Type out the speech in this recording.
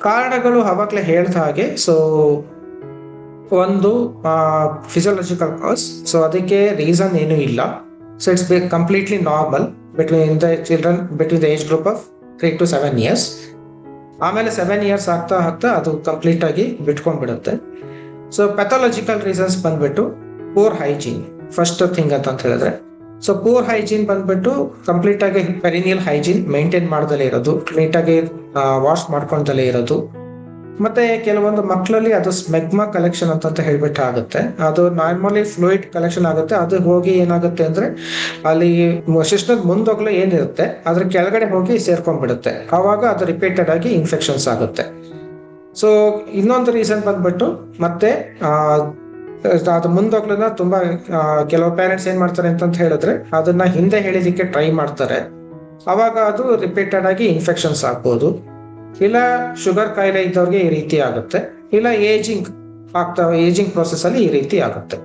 ಕಾರಣಗಳು ಅವಾಗಲೇ ಹೇಳ್ದ ಹಾಗೆ, ಸೊ ಒಂದು ಫಿಸಿಯೋಲಾಜಿಕಲ್ ಕಾಸ್, ಸೊ ಅದಕ್ಕೆ ರೀಸನ್ ಏನೂ ಇಲ್ಲ. So it's completely normal between the children between the age group of 3 to 7 years. ಆಮೇಲೆ 7 years ಆಗ್ತಾ ಆಗ್ತಾ ಅದು ಕಂಪ್ಲೀಟ್ ಆಗಿ ಬಿಟ್ಕೊಂಡ್ಬಿಡುತ್ತೆ. ಸೊ ಪೆಥಾಲಜಿಕಲ್ ರೀಸನ್ಸ್ ಬಂದ್ಬಿಟ್ಟು ಪೂರ್ ಹೈಜೀನ್ ಫಸ್ಟ್ ಥಿಂಗ್ ಅಂತ ಹೇಳಿದ್ರೆ. ಸೊ ಪೂರ್ ಹೈಜೀನ್ ಬಂದ್ಬಿಟ್ಟು ಕಂಪ್ಲೀಟ್ ಆಗಿ ಪೆರಿನಿಯಲ್ ಹೈಜೀನ್ ಮೇಂಟೈನ್ ಮಾಡ್ದಲೇ ಇರೋದು, ನೀಟಾಗಿ ವಾಶ್ ಮಾಡ್ಕೊಂಡಲೇ ಇರೋದು. ಮತ್ತೆ ಕೆಲವೊಂದು ಮಕ್ಕಳಲ್ಲಿ ಅದು ಸ್ಮೆಗ್ಮಾ ಕಲೆಕ್ಷನ್ ಅಂತ ಹೇಳ್ಬಿಟ್ಟು ಆಗುತ್ತೆ. ಅದು ನಾರ್ಮಲಿ ಫ್ಲೂಯಿಡ್ ಕಲೆಕ್ಷನ್ ಆಗುತ್ತೆ. ಅದು ಹೋಗಿ ಏನಾಗುತ್ತೆ ಅಂದ್ರೆ ಅಲ್ಲಿ ಶಿಶ್ನದ ಮುಂದೋಗ್ಲು ಏನಿರುತ್ತೆ ಅದ್ರ ಕೆಳಗಡೆ ಹೋಗಿ ಸೇರ್ಕೊಂಡ್ಬಿಡುತ್ತೆ. ಆವಾಗ ಅದು ರಿಪೀಟೆಡ್ ಆಗಿ ಇನ್ಫೆಕ್ಷನ್ಸ್ ಆಗುತ್ತೆ. ಸೊ ಇನ್ನೊಂದು ರೀಸನ್ ಬಂದ್ಬಿಟ್ಟು ಮತ್ತೆ ಅದು ಮುಂದೋಗ್ಲನ್ನ ತುಂಬಾ ಕೆಲವು ಪೇರೆಂಟ್ಸ್ ಏನ್ ಮಾಡ್ತಾರೆ ಅಂತ ಹೇಳಿದ್ರೆ ಅದನ್ನ ಹಿಂದೆ ಹೇಳಿದಕ್ಕೆ ಟ್ರೈ ಮಾಡ್ತಾರೆ. ಅವಾಗ ಅದು ರಿಪೀಟೆಡ್ ಆಗಿ ಇನ್ಫೆಕ್ಷನ್ಸ್ ಆಗ್ಬೋದು. ಇಲ್ಲ ಶುಗರ್ ಕಾಯಿಲೆ ಇದ್ದವ್ರಿಗೆ ಈ ರೀತಿ ಆಗುತ್ತೆ. ಇಲ್ಲ ಏಜಿಂಗ್ ಪ್ರೋಸೆಸ್ ಅಲ್ಲಿ ಈ ರೀತಿ ಆಗುತ್ತೆ.